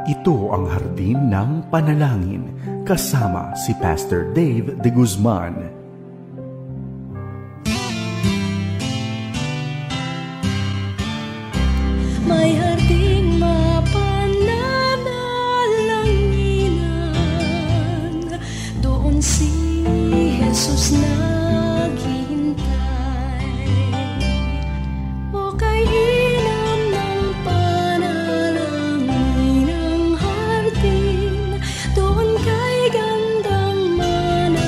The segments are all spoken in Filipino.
Ito ang Hardin ng Panalangin kasama si Pastor Dave de Guzman. May harding mapananalanginan, doon si Jesus naghihintay. O kay inam ng panalangin ang hardin, doon kay gandang manalangin.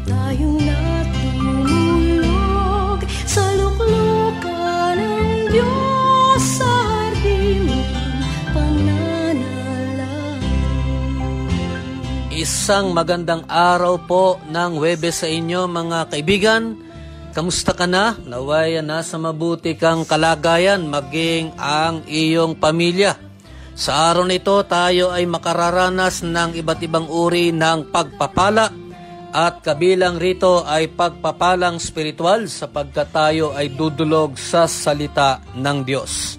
Tayong natulog sa luklukan ng Diyos sa hardin ng pananalangin. Isang magandang araw po ng Huwebes sa inyo mga kaibigan. Kamusta ka na? Naway nasa mabuti kang kalagayan maging ang iyong pamilya. Sa araw nito tayo ay makararanas ng iba't ibang uri ng pagpapala at kabilang rito ay pagpapalang spiritual sapagkat tayo ay dudulog sa salita ng Diyos.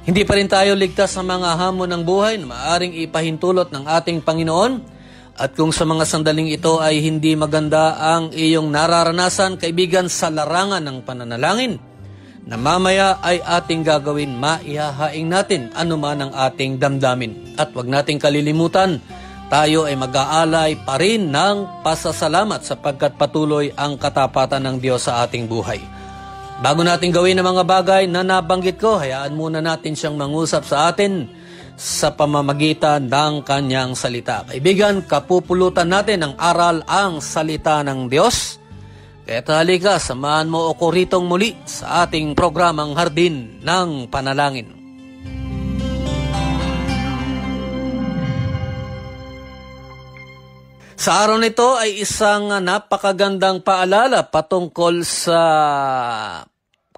Hindi pa rin tayo ligtas sa mga hamon ng buhay na maaring ipahintulot ng ating Panginoon. At kung sa mga sandaling ito ay hindi maganda ang iyong nararanasan, kaibigan, sa larangan ng pananalangin, na mamaya ay ating gagawin, maihahaing natin anuman ang ating damdamin. At wag nating kalilimutan, tayo ay mag-aalay pa rin ng pasasalamat sapagkat patuloy ang katapatan ng Diyos sa ating buhay. Bago natin gawin ang mga bagay na nabanggit ko, hayaan muna natin siyang mangusap sa atin sa pamamagitan ng kanyang salita. Kaibigan, kapupulutan natin ang aral ang salita ng Diyos. Kaya halika, samahan mo ako ritong muli sa ating programang Hardin ng Panalangin. Sa araw nito ay isang napakagandang paalala patungkol sa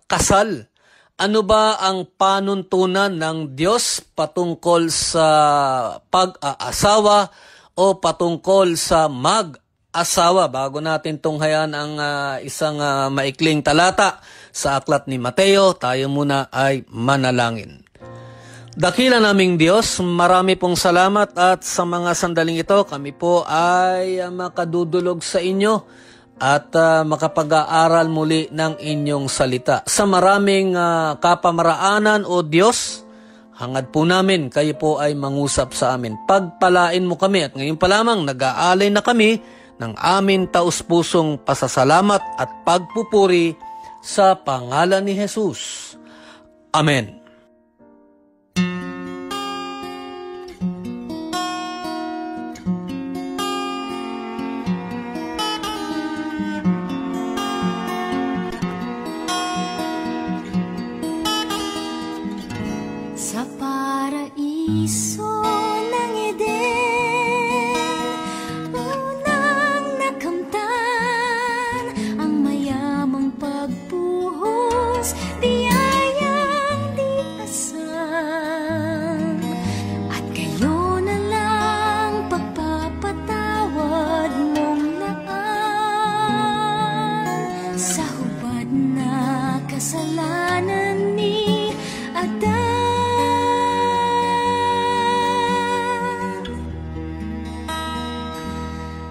kasal. Ano ba ang panuntunan ng Diyos patungkol sa pag-aasawa o patungkol sa mag-asawa? Bago natin tunghayan ang isang maikling talata sa aklat ni Mateo, tayo muna ay manalangin. Dakila naming Diyos, marami pong salamat at sa mga sandaling ito kami po ay makadudulog sa inyo at makapag-aaral muli ng inyong salita. Sa maraming kapamaraanan o Diyos, hangad po namin kayo po ay mangusap sa amin. Pagpalain mo kami at ngayon pa lamang nag-aalay na kami ng amin taus-pusong pasasalamat at pagpupuri sa pangalan ni Jesus. Amen. Sa paraiso ng Eden, unang nakamtan ang mayamang pagbuhos, biyayang di asang. At kayo na lang pagpapatawad mong naan sa hubad na kasalanan ni Adan.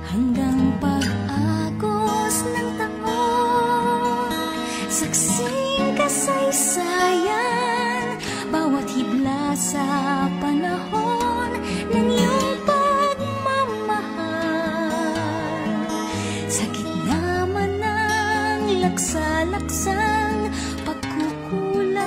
Hanggang pag-agos ng taon, saksing kasaysayan, bawat hibla sa panahon ng iyong pagmamahal. Sa gitna man ng laksa-laksang pagkukulang,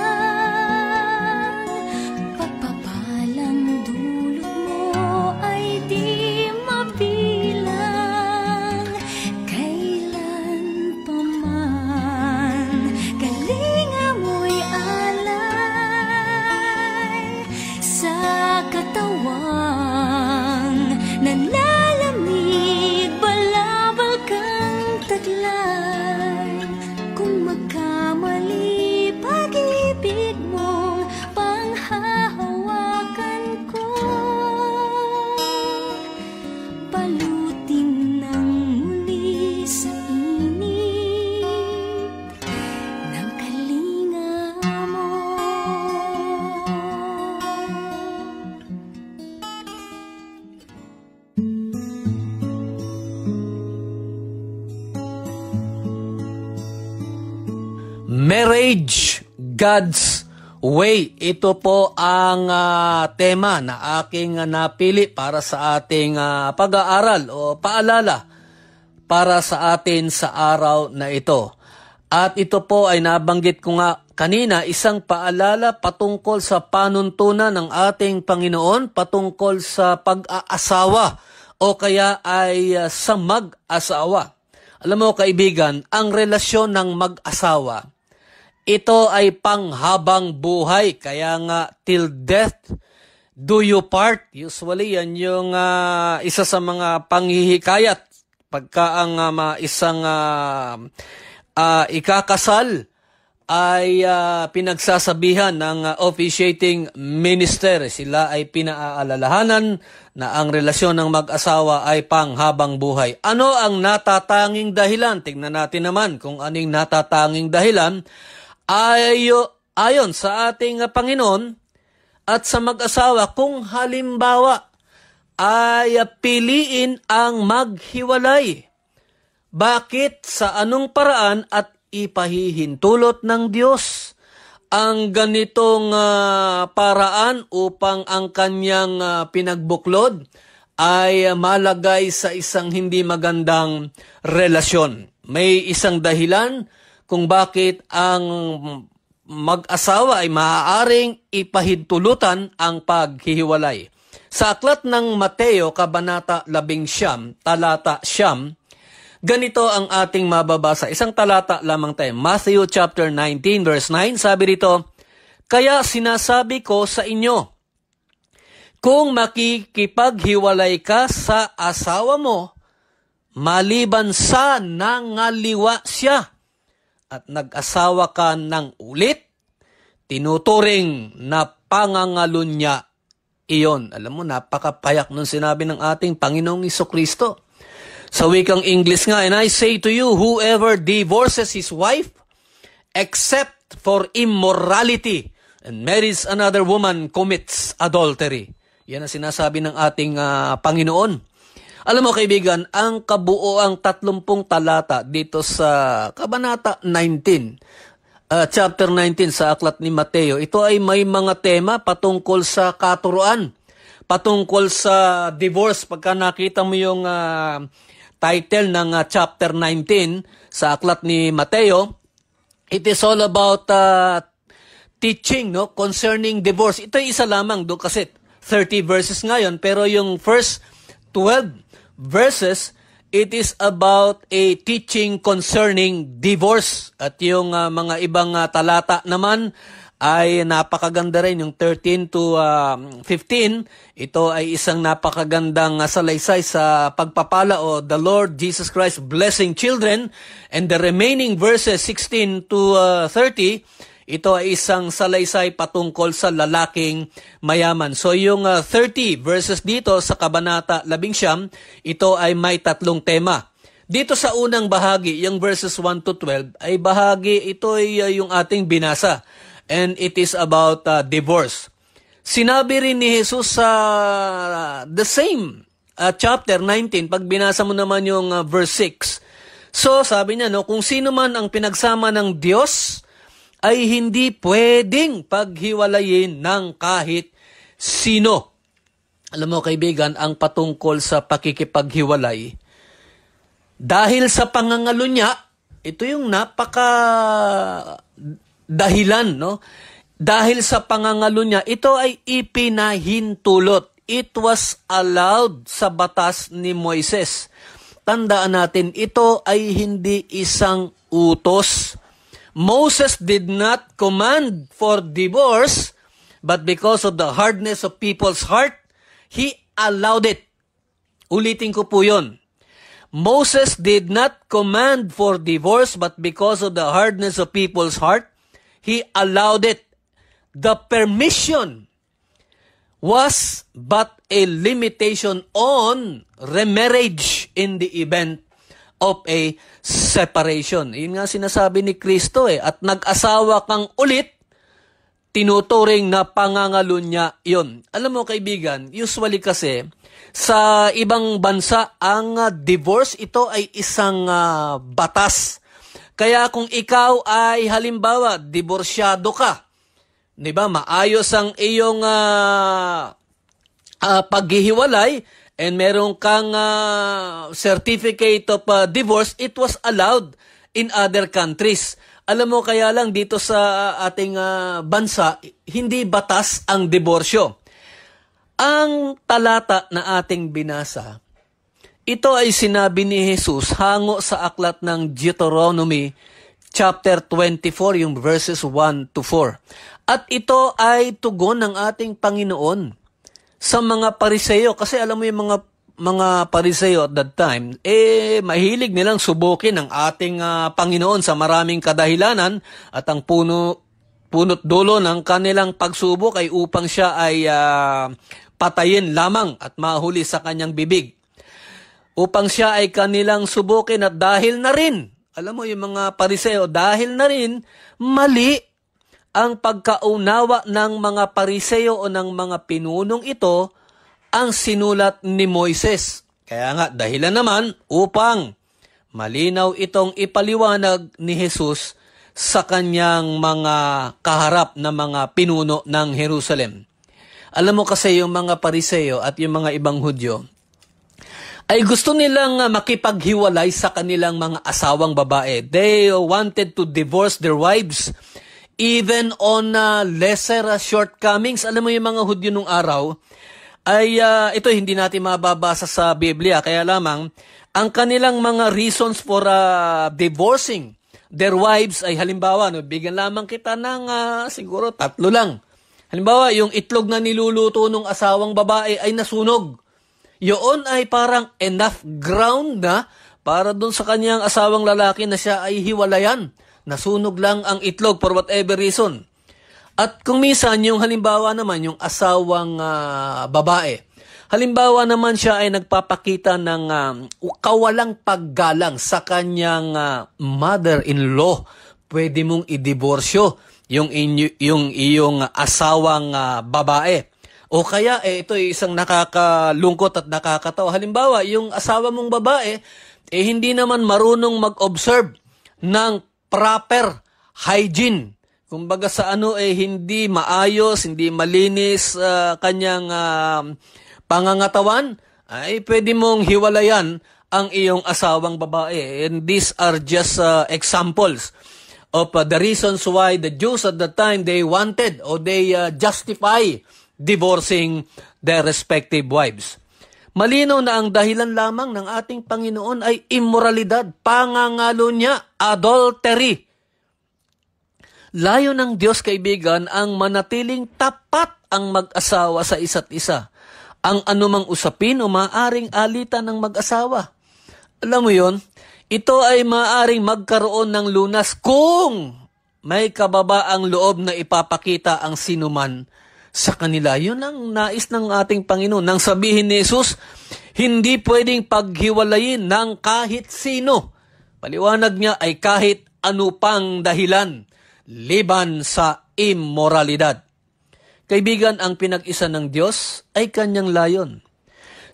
Marriage, God's Way. Ito po ang tema na aking napili para sa ating pag-aaral o paalala para sa atin sa araw na ito. At ito po ay nabanggit ko nga kanina, isang paalala patungkol sa panuntunan ng ating Panginoon, patungkol sa pag-aasawa o kaya ay sa mag-asawa. Alam mo kaibigan, ang relasyon ng mag-asawa, ito ay panghabang buhay. Kaya nga, till death do you part. Usually, yan yung isa sa mga panghihikayat. Pagka ang isang ikakasal ay pinagsasabihan ng officiating minister. Sila ay pinaalalahanan na ang relasyon ng mag-asawa ay panghabang buhay. Ano ang natatanging dahilan? Tingnan natin naman kung anong natatanging dahilan. Ayon sa ating Panginoon at sa mag-asawa, kung halimbawa ay piliin ang maghiwalay. Bakit? Sa anong paraan at ipahihintulot ng Diyos ang ganitong paraan upang ang kanyang pinagbuklod ay malagay sa isang hindi magandang relasyon. May isang dahilan kung bakit ang mag-asawa ay maaaring ipahintulutan ang paghihiwalay. Sa aklat ng Mateo, Kabanata 11, talata 9, ganito ang ating mababasa. Isang talata lamang tayo. Matthew chapter 19 verse 9, sabi rito, "Kaya sinasabi ko sa inyo, kung makikipaghiwalay ka sa asawa mo, maliban sa nangaliwa siya, at nag-asawa ka ng ulit, tinuturing na pangangalunya iyon." Alam mo, napakapayak nung sinabi ng ating Panginoong Jesucristo. Sa wikang English nga, "And I say to you, whoever divorces his wife, except for immorality, and marries another woman, commits adultery." Yan ang sinasabi ng ating Panginoon. Alam mo kaibigan, ang kabuoang 30 talata dito sa Kabanata 19, chapter 19 sa aklat ni Mateo, ito ay may mga tema patungkol sa katuruan, patungkol sa divorce. Pagka nakita mo yung title ng chapter 19 sa aklat ni Mateo, it is all about teaching concerning divorce. Ito ay isa lamang doon kasi 30 verses ngayon, pero yung first 12 verses, it is about a teaching concerning divorce. At yung mga ibang talata naman ay napakaganda rin. Yung 13 to 15, ito ay isang napakagandang salaysay sa pagpapala o the Lord Jesus Christ blessing children. And the remaining verses 16 to 30, ito ay isang salaysay patungkol sa lalaking mayaman. So yung 30 verses dito sa Kabanata 11, ito ay may 3 tema. Dito sa unang bahagi, yung verses 1 to 12, ay bahagi, ito ay yung ating binasa. And it is about divorce. Sinabi rin ni Jesus sa the same chapter 19, pag binasa mo naman yung verse 6. So sabi niya, kung sino man ang pinagsama ng Diyos, ay hindi pwedeng paghiwalayin ng kahit sino. Alam mo kaibigan, ang patungkol sa pakikipaghiwalay, dahil sa pangangalunya, ito yung napaka dahilan, Dahil sa pangangalunya, ito ay ipinahintulot. It was allowed sa batas ni Moises. Tandaan natin, ito ay hindi isang utos. Moses did not command for divorce, but because of the hardness of people's heart, he allowed it. Ulitin ko po yun. Moses did not command for divorce, but because of the hardness of people's heart, he allowed it. The permission was but a limitation on remarriage in the event of a separation. Yun nga sinasabi ni Kristo at nag-asawa kang ulit, tinuturing na pangangalunya yun. Alam mo kaibigan, usually kasi sa ibang bansa, ang divorce ito ay isang batas. Kaya kung ikaw ay halimbawa, diborsyado ka, di ba, maayos ang iyong paghihiwalay and meron kang certificate of divorce, it was allowed in other countries. Alam mo, kaya lang dito sa ating bansa, hindi batas ang diborsyo. Ang talata na ating binasa, ito ay sinabi ni Jesus hango sa aklat ng Deuteronomy chapter 24, yung verses 1 to 4. At ito ay tugon ng ating Panginoon sa mga Pariseo. Kasi alam mo yung mga Pariseo at that time, mahilig nilang subukin ang ating Panginoon sa maraming kadahilanan, at ang punot dulo ng kanilang pagsubok ay upang siya ay patayin lamang at mahuli sa kanyang bibig. Upang siya ay kanilang subukin, at dahil na rin, alam mo yung mga Pariseo, dahil na rin mali ang pagkaunawa ng mga Pariseo o ng mga pinunong ito ang sinulat ni Moises. Kaya nga, dahilan naman upang malinaw itong ipaliwanag ni Jesus sa kanyang mga kaharap na mga pinuno ng Jerusalem. Alam mo kasi yung mga Pariseo at yung mga ibang Hudyo ay gusto nilang makipaghiwalay sa kanilang mga asawang babae. They wanted to divorce their wives even on lesser shortcomings. Alam mo yung mga Hudyo nung araw, ay ito hindi natin mababasa sa Biblia. Kaya lamang, ang kanilang mga reasons for divorcing their wives ay halimbawa, bigyan lamang kita ng siguro 3 lang. Halimbawa, yung itlog na niluluto ng asawang babae ay nasunog. Yun ay parang enough ground na para dun sa kanyang asawang lalaki na siya ay hiwalayan. Nasunog lang ang itlog for whatever reason. At kung minsan, yung halimbawa naman, yung asawang babae, halimbawa naman siya ay nagpapakita ng kawalang paggalang sa kanyang mother-in-law, pwede mong idiborsyo yung iyong asawang babae. O kaya, ito ay isang nakakalungkot at nakakatawa. Halimbawa, yung asawa mong babae, hindi naman marunong mag-observe ng proper hygiene. Kumbaga sa hindi maayos, hindi malinis kanyang pangangatawan, ay pwede mong hiwalayan ang iyong asawang babae. And these are just examples of the reasons why the Jews at the time, they wanted or they justify divorcing their respective wives. Malinaw na ang dahilan lamang ng ating Panginoon ay immoralidad, pangangalo niya, adultery. Layo ng Diyos, kaibigan, ang manatiling tapat ang mag-asawa sa isa't isa. Ang anumang usapin o maaring alitan ng mag-asawa. Alam mo yon, ito ay maaring magkaroon ng lunas kung may kababaang loob na ipapakita ang sinuman sa kanila. Yun ang nais ng ating Panginoon. Nang sabihin ni Jesus, hindi pwedeng paghiwalayin ng kahit sino. Paliwanag niya ay kahit ano pang dahilan, liban sa immoralidad. Kaibigan, ang pinag-isa ng Diyos ay kanyang layon.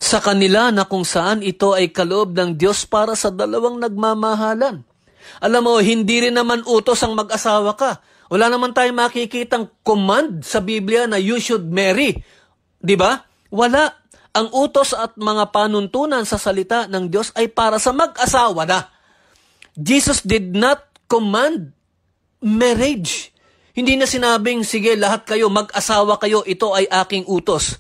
Sa kanila na kung saan ito ay kaloob ng Diyos para sa dalawang nagmamahalan. Alam mo, hindi rin naman utos ang mag-asawa ka. Wala naman tayong makikitang command sa Biblia na you should marry. Di ba? Wala. Ang utos at mga panuntunan sa salita ng Diyos ay para sa mag-asawa na. Jesus did not command marriage. Hindi na sinabing, sige, lahat kayo, mag-asawa kayo, ito ay aking utos.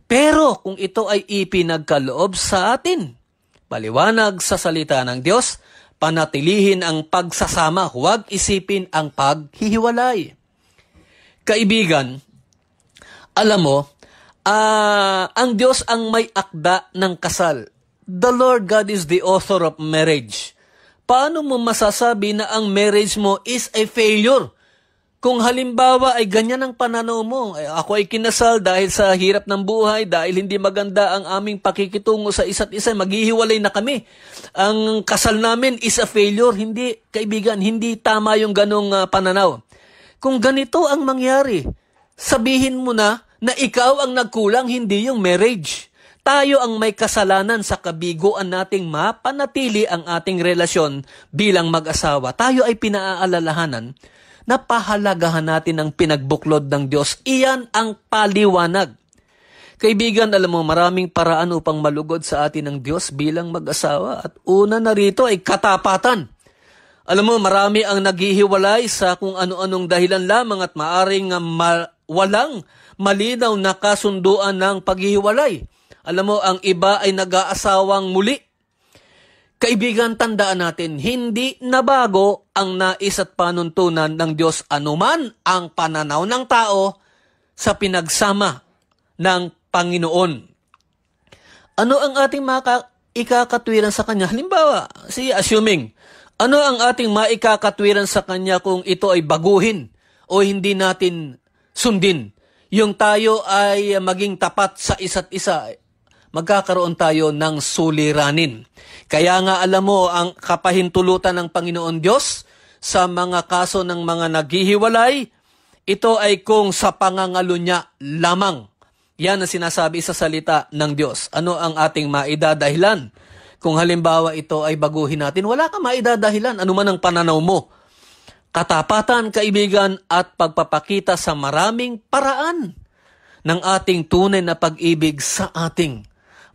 Pero kung ito ay ipinagkaloob sa atin, paliwanag sa salita ng Diyos, panatilihin ang pagsasama, huwag isipin ang paghihiwalay. Kaibigan, alam mo, ang Diyos ang may akda ng kasal. The Lord God is the author of marriage. Paano mo masasabi na ang marriage mo is a failure? Kung halimbawa ay ganyan ang pananaw mo, ako ay kinasal dahil sa hirap ng buhay, dahil hindi maganda ang aming pakikitungo sa isa't isa, maghihiwalay na kami. Ang kasal namin is a failure. Hindi, kaibigan, hindi tama yung ganong pananaw. Kung ganito ang mangyari, sabihin mo na ikaw ang nagkulang, hindi yung marriage. Tayo ang may kasalanan sa kabiguan nating mapanatili ang ating relasyon bilang mag-asawa. Tayo ay pinaaalalahanan na pahalagahan natin ang pinagbuklod ng Diyos. Iyan ang paliwanag. Kaibigan, alam mo, maraming paraan upang malugod sa atin ng Diyos bilang mag-asawa. At una na rito ay katapatan. Alam mo, marami ang naghihiwalay sa kung ano-anong dahilan lamang at maaring walang malinaw na kasunduan ng paghihiwalay. Alam mo, ang iba ay nag-aasawang muli. Kaibigan, tandaan natin, hindi nabago ang nais at panuntunan ng Diyos anuman ang pananaw ng tao sa pinagsama ng Panginoon. Ano ang ating ikakatwiran sa Kanya? Halimbawa, assuming, ano ang ating maikakatwiran sa Kanya kung ito ay baguhin o hindi natin sundin? Yung tayo ay maging tapat sa isa't isa, magkakaroon tayo ng suliranin. Kaya nga alam mo, ang kapahintulutan ng Panginoon Diyos sa mga kaso ng mga naghihiwalay, ito ay kung sa pangangalo niya lamang. Yan ang sinasabi sa salita ng Diyos. Ano ang ating maidadahilan? Kung halimbawa ito ay baguhin natin, wala kang maidadahilan. Ano man ang pananaw mo. Katapatan, kaibigan, at pagpapakita sa maraming paraan ng ating tunay na pag-ibig sa ating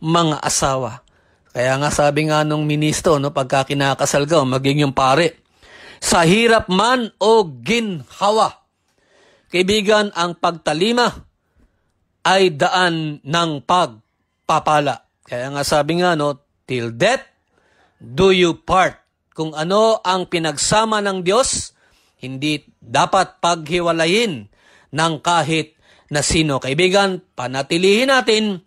mga asawa. Kaya nga sabi nga nung ministro, pagka kinakasal ka, maging yung pare, sa hirap man o ginhawa. Kaibigan, ang pagtalima ay daan ng pagpapala. Kaya nga sabi nga, till death do you part. Kung ano ang pinagsama ng Diyos, hindi dapat paghiwalayin ng kahit na sino. Kaibigan, panatilihin natin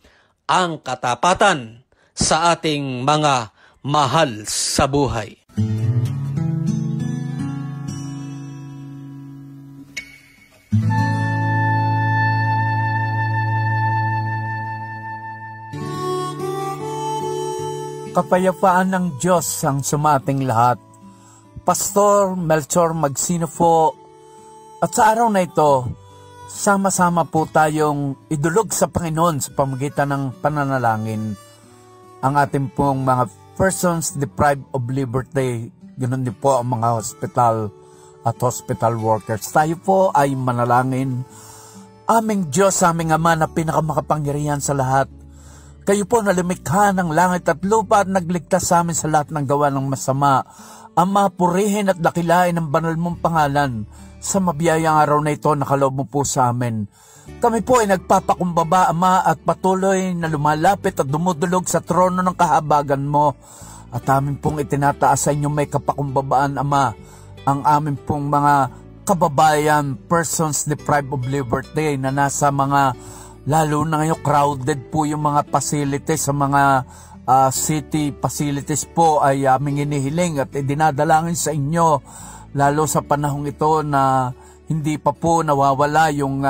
ang katapatan sa ating mga mahal sa buhay. Kapayapaan ng Diyos ang sumating lahat. Pastor Melchor Magsinofo, at sa araw na ito, sama-sama po tayong idulog sa Panginoon sa pamagitan ng pananalangin ang ating pong mga persons deprived of liberty, ganoon din po ang mga hospital at hospital workers. Tayo po ay manalangin. Aming Diyos, aming Ama na pinakamakapangyarihan sa lahat, kayo po na lumikha ng langit at lupa at nagligtas sa amin sa lahat ng gawa ng masama. Ama, purihin at dakilain ang banal mong pangalan sa mabiyayang araw na ito na kaloob mo po sa amin. Kami po ay nagpapakumbaba, Ama, at patuloy na lumalapit at dumudulog sa trono ng kahabagan mo. At amin pong itinataas sa inyo may kapakumbabaan, Ama, ang amin pong mga kababayan, persons deprived of liberty na nasa mga, lalo na ngayon crowded po yung mga facilities sa mga city facilities po ay aming inihiling at dinadalangin sa inyo, lalo sa panahong ito na hindi pa po nawawala yung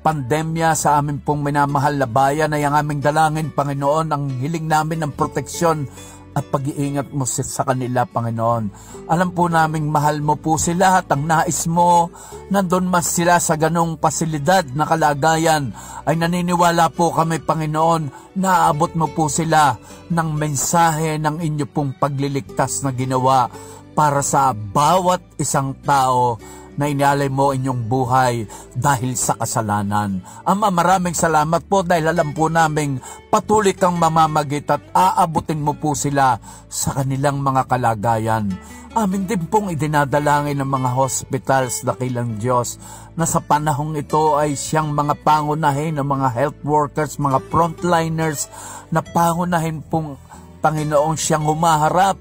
pandemya sa amin pong minamahal na bayan. Ay ang aming dalangin, Panginoon, ang hiling namin ng proteksyon at pag-iingat mo sa kanila, Panginoon. Alam po naming mahal mo po sila at ang nais mo, nandun mas sila sa ganong pasilidad na kalagayan, ay naniniwala po kami, Panginoon, na aabot mo po sila ng mensahe ng inyo pong pagliligtas na ginawa para sa bawat isang tao na inalay mo inyong buhay dahil sa kasalanan. Ama, maraming salamat po dahil alam po naming patuloy kang mamamagit at aabutin mo po sila sa kanilang mga kalagayan. Amin din pong idinadalangin ng mga hospitals, dakilang Diyos, na sa panahong ito ay siyang mga pangunahin ng mga health workers, mga frontliners, na pangunahin pong, Panginoon, siyang humaharap,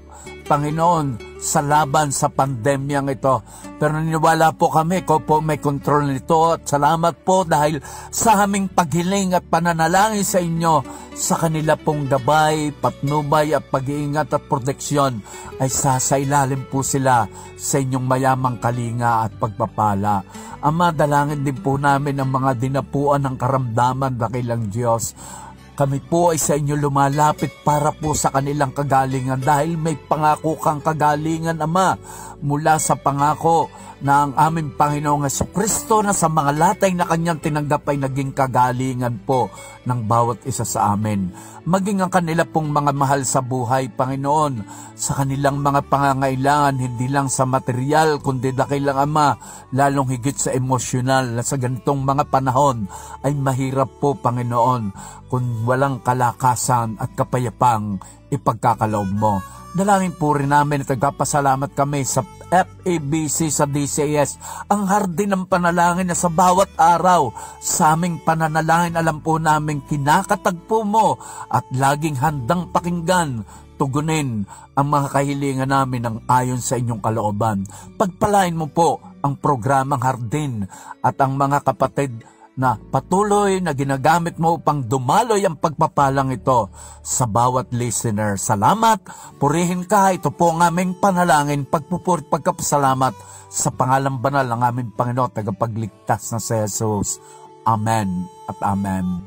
Panginoon, sa laban sa pandemyang ito. Pero naniniwala po kami, ko po may kontrol nito, at salamat po dahil sa aming paghiling at pananalangin sa inyo, sa kanila pong gabay, patnubay at pag-iingat at proteksyon ay sasailalim po sila sa inyong mayamang kalinga at pagpapala. Ama, dalangin din po namin ang mga dinapuan ng karamdaman, dakilang Diyos. Kami po ay sa inyo lumalapit para po sa kanilang kagalingan dahil may pangako kang kagalingan, Ama, mula sa pangako na ang aming Panginoong Jesucristo na sa mga latay na kanyang tinanggap ay naging kagalingan po ng bawat isa sa amin. Maging ang kanila pong mga mahal sa buhay, Panginoon, sa kanilang mga pangangailangan, hindi lang sa material, kundi dakilang Ama, lalong higit sa emosyonal na sa ganitong mga panahon ay mahirap po, Panginoon, kung walang kalakasan at kapayapang ipagkakaloob mo. Dalangin po rin namin at nagpapasalamat kami sa FABC sa DCS, ang hardin ng panalangin na sa bawat araw sa aming pananalangin alam po namin kinakatagpo mo at laging handang pakinggan, tugunin ang mga kahilingan namin ng ayon sa inyong kalooban. Pagpalain mo po ang programang Hardin at ang mga kapatid na patuloy na ginagamit mo upang dumaloy ang pagpapalang ito sa bawat listener. Salamat, purihin ka, ito po ang aming panalangin, pagpupuri, pagkapasalamat sa pangalang banal ng aming Panginoon, tagapagligtas na si Jesus. Amen at Amen.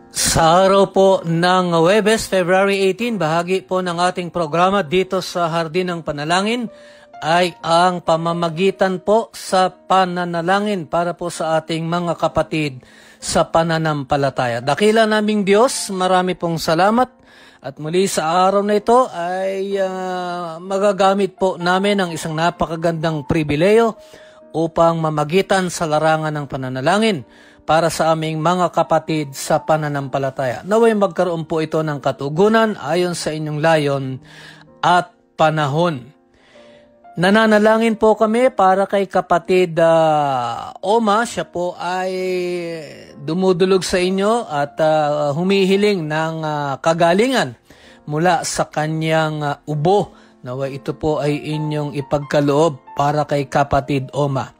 Sa araw po ng Huwebes, February 18, bahagi po ng ating programa dito sa Hardin ng Panalangin ay ang pamamagitan po sa pananalangin para po sa ating mga kapatid sa pananampalataya. Dakila naming Diyos, marami pong salamat at muli sa araw na ito ay magagamit po namin ang isang napakagandang pribileyo upang mamagitan sa larangan ng pananalangin para sa aming mga kapatid sa pananampalataya. Naway magkaroon po ito ng katugunan ayon sa inyong layon at panahon. Nananalangin po kami para kay kapatid Oma. Siya po ay dumudulog sa inyo at humihiling ng kagalingan mula sa kanyang ubo. Naway ito po ay inyong ipagkaloob para kay kapatid Oma.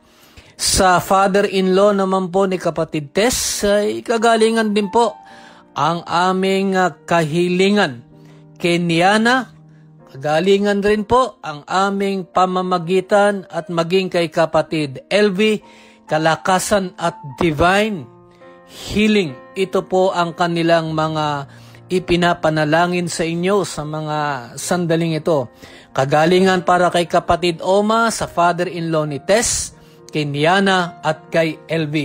Sa father-in-law naman po ni kapatid Tess, ay kagalingan din po ang aming kahilingan. Kenyana, kagalingan rin po ang aming pamamagitan at maging kay kapatid LV, kalakasan at divine healing. Ito po ang kanilang mga ipinapanalangin sa inyo sa mga sandaling ito. Kagalingan para kay kapatid Oma, sa father-in-law ni Tess, kay Niana at kay LV.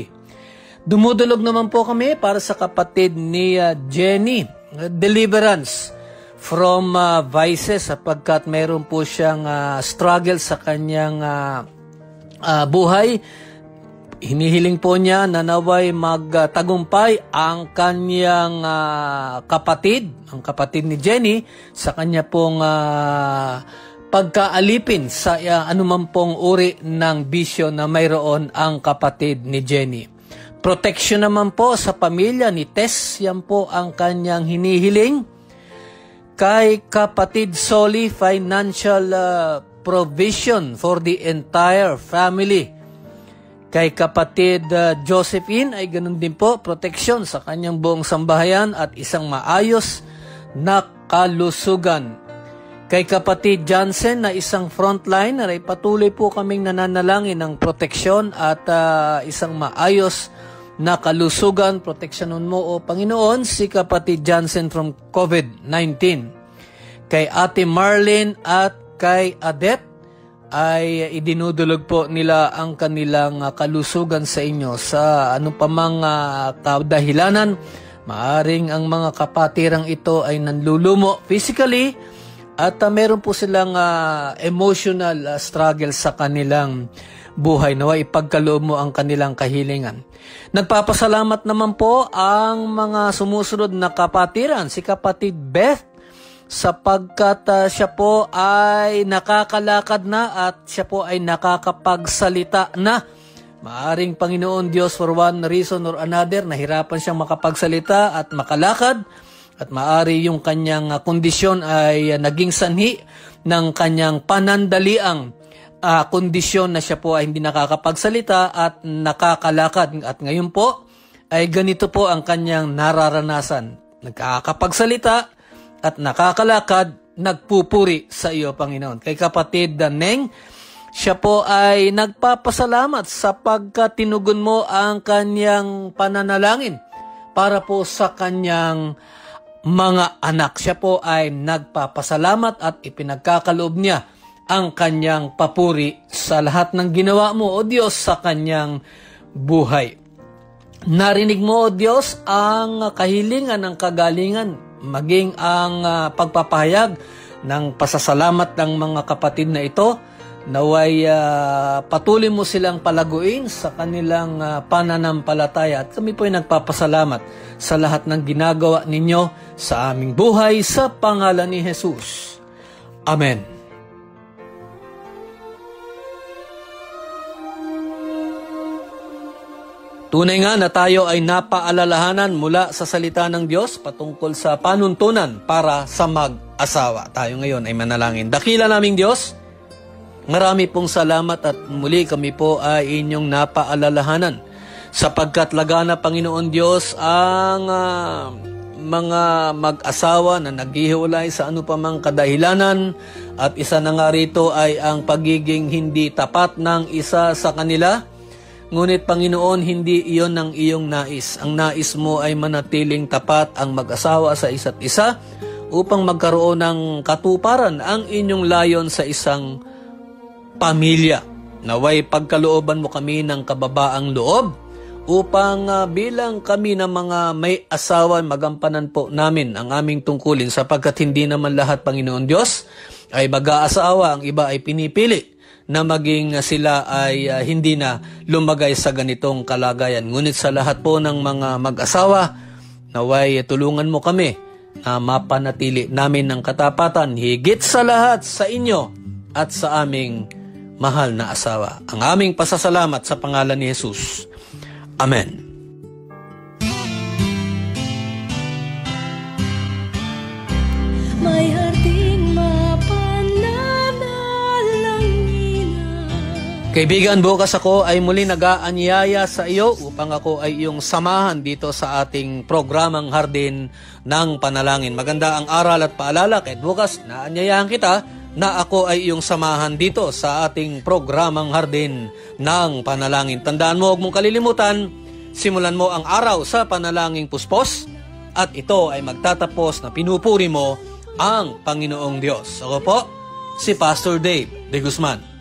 Dumudulog naman po kami para sa kapatid ni Jenny, deliverance from vices sapagkat mayroon po siyang struggle sa kanyang buhay. Hinihiling po niya na naway magtagumpay ang kanyang kapatid, ang kapatid ni Jenny, sa kanya pong pagkaalipin sa anuman pong uri ng bisyo na mayroon ang kapatid ni Jenny. Protection naman po sa pamilya ni Tess, yan po ang kanyang hinihiling. Kay kapatid Soli, financial provision for the entire family. Kay kapatid Josephine ay ganun din po, protection sa kanyang buong sambahayan at isang maayos na kalusugan. Kay kapatid Johnson na isang frontline ay patuloy po kaming nananalangin ng proteksyon at isang maayos na kalusugan. Proteksyonon mo o Panginoon si kapatid Johnson from COVID-19. Kay Ate Marlene at kay Adet ay idinudulog po nila ang kanilang kalusugan sa inyo sa anumang kadahilanan. Maaring ang mga kapatirang ito ay nanlulumo physically at meron po silang emotional struggle sa kanilang buhay. Naway ipagkaloob mo ang kanilang kahilingan. Nagpapasalamat naman po ang mga sumusunod na kapatiran. Si kapatid Beth, sapagkat siya po ay nakakalakad na at siya po ay nakakapagsalita na. Maaring Panginoon Diyos for one reason or another, nahirapan siyang makapagsalita at makalakad. At maari yung kanyang kondisyon ay naging sanhi ng kanyang panandaliang kondisyon na siya po ay hindi nakakapagsalita at nakakalakad. At ngayon po ay ganito po ang kanyang nararanasan. Nagkakapagsalita at nakakalakad, nagpupuri sa iyo, Panginoon. Kay kapatid Neng, Siya po ay nagpapasalamat sapagkat tinugon mo ang kanyang pananalangin para po sa kanyang mga anak. Siya po ay nagpapasalamat at ipinagkakaloob niya ang kanyang papuri sa lahat ng ginawa mo, O Diyos, sa kanyang buhay. Narinig mo, O Diyos, ang kahilingan ng kagalingan, maging ang pagpapahayag ng pasasalamat ng mga kapatid na ito. Naway patuloy mo silang palaguin sa kanilang pananampalataya at kami po ay nagpapasalamat sa lahat ng ginagawa ninyo sa aming buhay sa pangalan ni Jesus. Amen. Tunay nga na tayo ay napaalalahanan mula sa salita ng Diyos patungkol sa panuntunan para sa mag-asawa. Tayo ngayon ay manalangin. Dakila naming Diyos, marami pong salamat at muli kami po ay inyong napaalalahanan sapagkat lagana, Panginoon Diyos, ang mga mag-asawa na naghihiwalay sa ano pa mang kadahilanan at isa na nga rito ay ang pagiging hindi tapat ng isa sa kanila. Ngunit Panginoon, hindi iyon ang iyong nais. Ang nais mo ay manatiling tapat ang mag-asawa sa isa't isa upang magkaroon ng katuparan ang inyong layon sa isang pamilya. Naway pagkalooban mo kami ng kababaang loob upang bilang kami na mga may asawa, magampanan po namin ang aming tungkulin sapagkat hindi naman lahat, Panginoon Diyos, ay mag-aasawa. Ang iba ay pinipili na maging sila ay hindi na lumagay sa ganitong kalagayan. Ngunit sa lahat po ng mga mag-asawa, naway tulungan mo kami na mapanatili namin ng katapatan higit sa lahat sa inyo at sa aming mahal na asawa. Ang aming pasasalamat sa pangalan ni Jesus. Amen. May harding mapananalangin. Kaibigan, bukas ako ay muli nag-aanyaya sa iyo upang ako ay iyong samahan dito sa ating programang Hardin ng Panalangin. Maganda ang aral at paalala kahit bukas naanyayahan kita na ako ay iyong samahan dito sa ating programang Hardin ng Panalangin. Tandaan mo, huwag mong kalilimutan, simulan mo ang araw sa panalangin puspos at ito ay magtatapos na pinupuri mo ang Panginoong Diyos. Ako po, si Pastor Dave de Guzman.